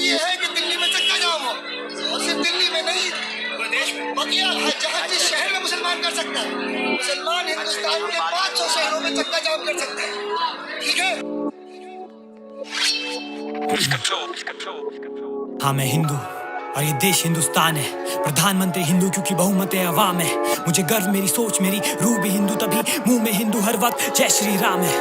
ये है कि दिल्ली में चक्का जाम हो, और सिर्फ दिल्ली में नहीं प्रदेश में, बकिया जहाँ जिस शहर में मुसलमान कर सकता है, मुसलमान हिंदुस्तान के 500 शहरों में चक्का जाम कर सकते हैं। ठीक है। हाँ, मैं हिंदू और ये देश हिंदुस्तान है। प्रधानमंत्री हिंदू क्योंकि बहुमत अवाम है। मुझे गर्व मेरी सोच मेरी रूह भी हिंदू, तभी मुंह में हिंदू हर वक्त जय श्री राम है।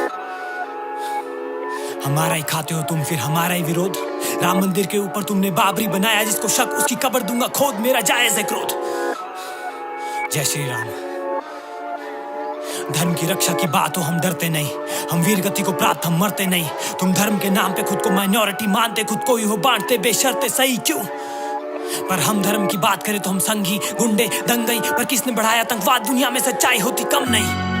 हमारा ही खाते हो तुम, फिर हमारा ही विरोध। राम मंदिर के ऊपर तुमने बाबरी बनाया, जिसको शक उसकी कब्र दूंगा खोद, मेरा जायज है क्रोध। जय श्री राम। धर्म की रक्षा की बात हो हम डरते नहीं, हम वीर गति को प्राप्त हम मरते नहीं। तुम धर्म के नाम पे खुद को माइनॉरिटी मानते, खुद को ही हो बांटते बेशर्ते, सही क्यों? पर हम धर्म की बात करें तो हम संघी गुंडे दंगई, पर किसने बढ़ाया आतंकवाद? दुनिया में सच्चाई होती कम नहीं।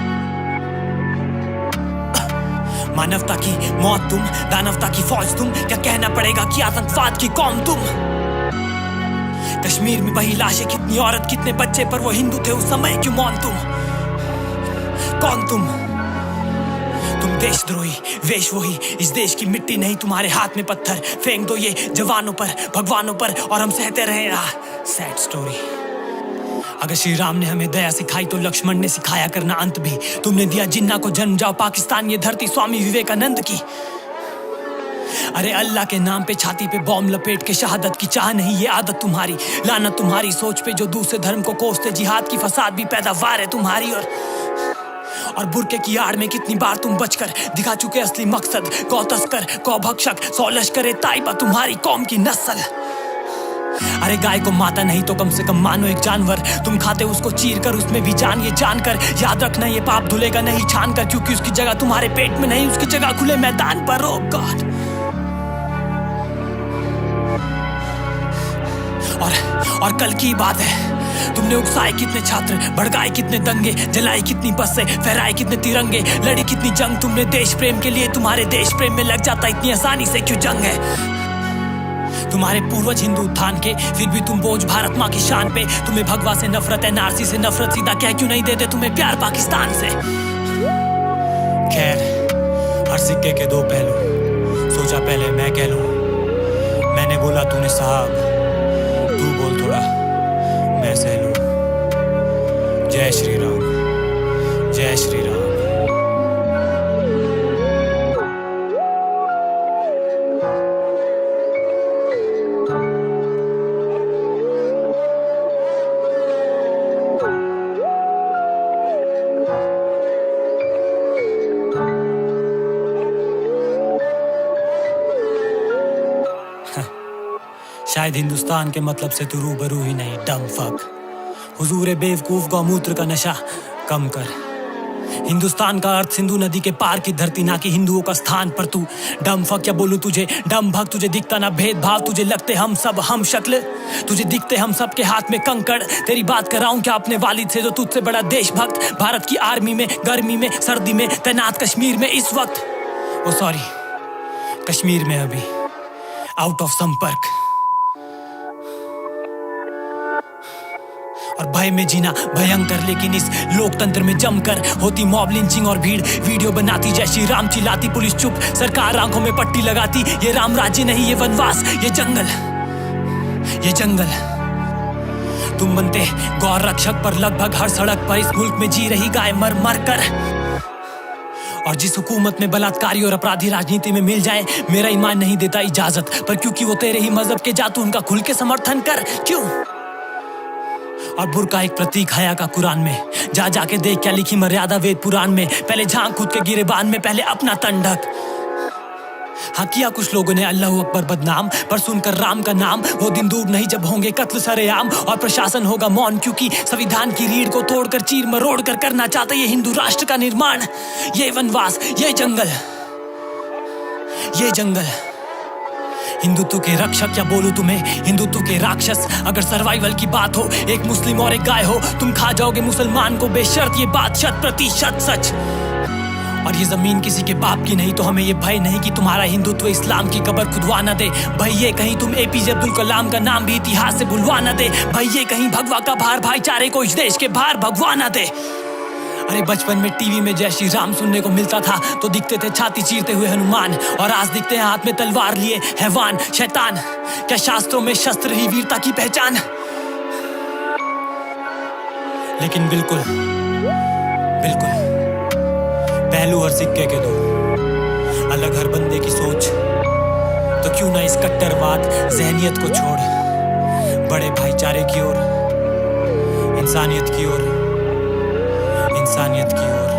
मानवता की मौत तुम, दानवता की फौज तुम, क्या कहना पड़ेगा कि आतंकवाद की कौम तुम। कश्मीर में वही लाशें, कितनी औरत कितने बच्चे, पर वो हिंदू थे उस समय, क्यों मौन तुम? कौन तुम देशद्रोही वेश वही। इस देश की मिट्टी नहीं, तुम्हारे हाथ में पत्थर फेंक दो ये जवानों पर भगवानों पर, और हम सहते रहे। Sad story. अगर श्री राम ने हमें दया सिखाई तो लक्ष्मण ने सिखाया करना अंत भी। तुमने दिया जिन्ना को जन्म, जाओ पाकिस्तान ये धरती स्वामी विवेकानंद की। अरे अल्लाह के नाम पे छाती पे बॉम्ब लपेट के शहादत की चाह नहीं, ये आदत तुम्हारी। लानत तुम्हारी सोच पे जो दूसरे धर्म को कोसते, जिहाद की फसाद भी पैदावार है तुम्हारी। और बुरके की आड़ में कितनी बार तुम बचकर दिखा चुके असली मकसद। गौ तस्कर गौ भक्षक 100 लश्कर ताइबा तुम्हारी कौम की नस्ल। अरे गाय को माता नहीं तो कम से कम मानो एक जानवर, तुम खाते उसको चीर कर उसमें भी जान। ये जानकर याद रखना ये पाप धुलेगा नहीं छान कर, क्योंकि उसकी जगह तुम्हारे पेट में नहीं, उसकी जगह खुले मैदान पर। ओ गॉड। और कल की बात है, तुमने उकसाए कितने छात्र, भड़काए कितने दंगे, जलाए कितनी बसें, फहराए कितने तिरंगे, लड़ी कितनी जंग तुमने देश प्रेम के लिए। तुम्हारे देश प्रेम में लग जाता इतनी आसानी से क्यों जंग है? तुम्हारे पूर्वज हिंदू उत्थान के, फिर भी तुम बोझ भारत माँ की शान पे। तुम्हें भगवा से नफरत है, नारसी से नफरत, सीधा कह क्यों नहीं देते तुम्हें प्यार पाकिस्तान से? खैर, हर सिक्के के दो पहलू, सोचा पहले मैं कह लूं। मैंने बोला तूने साहब, तू बोल थोड़ा मैं सह लूं। जय श्री राम, जय श्री राम। शायद हिंदुस्तान के मतलब से तू रूबरू ही नहीं, डम फक। हुजूर बेवकूफ गौमूत्र का नशा कम कर। हिंदुस्तान का अर्थ सिंधु नदी के पार की धरती, ना कि हिंदुओं का स्थान पर तू डम फक। क्या बोलूं तुझे डम भक्त, तुझे दिखता ना भेदभाव, तुझे लगते हम सब हम शक्ल, तुझे दिखते हम सब के हाथ में कंकड़। तेरी बात कर रहा हूं क्या अपने वालिद से जो तुझसे बड़ा देशभक्त, भारत की आर्मी में गर्मी में सर्दी में तैनात, कश्मीर में इस वक्त, ओ सॉरी कश्मीर में अभी आउट ऑफ संपर्क। और भय में जीना भयंकर, लेकिन इस लोकतंत्र में जमकर होती मॉब लिंचिंग और भीड़ वीडियो बनाती, जय श्री राम चिल्लाती, पुलिस चुप, सरकार आंखों में पट्टी लगाती। ये राम राज्य नहीं, ये वनवास, ये जंगल, ये जंगल। तुम बनते गौ रक्षक, पर लगभग हर सड़क पर इस मुल्क में जी रही गाय मर मर कर। और जिस हुकूमत में बलात्कारी और अपराधी राजनीति में मिल जाए, मेरा ईमान नहीं देता इजाजत, पर क्योंकि वो तेरे ही मजहब के जातू, उनका खुल के समर्थन कर। क्यों? और बुर्का एक प्रतीक हया का कुरान में, जा जाके देख क्या लिखी मर्यादा वेद पुराण में। पहले झांक खुद के गिरेबान में, पहले अपना तन ढक। हाँ किया कुछ लोगों ने अल्लाह अकबर बदनाम, पर सुनकर राम का नाम वो दिन दूर नहीं जब होंगे कत्ल सरेआम, और प्रशासन होगा मौन, क्योंकि संविधान की रीढ़ को तोड़कर चीर मरोड़ कर करना चाहते ये हिंदू राष्ट्र का निर्माण। ये वनवास, ये जंगल, ये जंगल। हिंदुत्व के रक्षक या बोलूं तुम्हें हिंदुत्व के राक्षस। अगर सर्वाइवल की बात हो, एक मुस्लिम और एक गाय हो, तुम खा जाओगे मुसलमान को बेशर्त, ये बात 100% सच। और ये जमीन किसी के बाप की नहीं, तो हमें ये भय नहीं कि तुम्हारा हिंदुत्व इस्लाम की कब्र खुदवा न दे। भाई ये कहीं तुम एपीजे अब्दुल कलाम का नाम भी इतिहास से भुलवा न दे। भाई ये कहीं भगवा का भार भाईचारे को इस देश के बाहर भगवा न दे। अरे बचपन में टीवी में जय श्री राम सुनने को मिलता था तो दिखते थे छाती चीरते हुए हनुमान, और आज दिखते हैं हाथ में तलवार लिए हैवान शैतान। क्या शास्त्रों में शस्त्र ही वीरता की पहचान? लेकिन बिल्कुल बिल्कुल पहलू हर सिक्के के दो, अलग हर बंदे की सोच। तो क्यों ना इस कट्टरवाद जहनियत को छोड़ बड़े भाईचारे की ओर, इंसानियत की ओर, इंसानियत की ओर।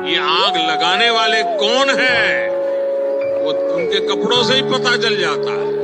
ये आग लगाने वाले कौन हैं? वो उनके कपड़ों से ही पता चल जाता है।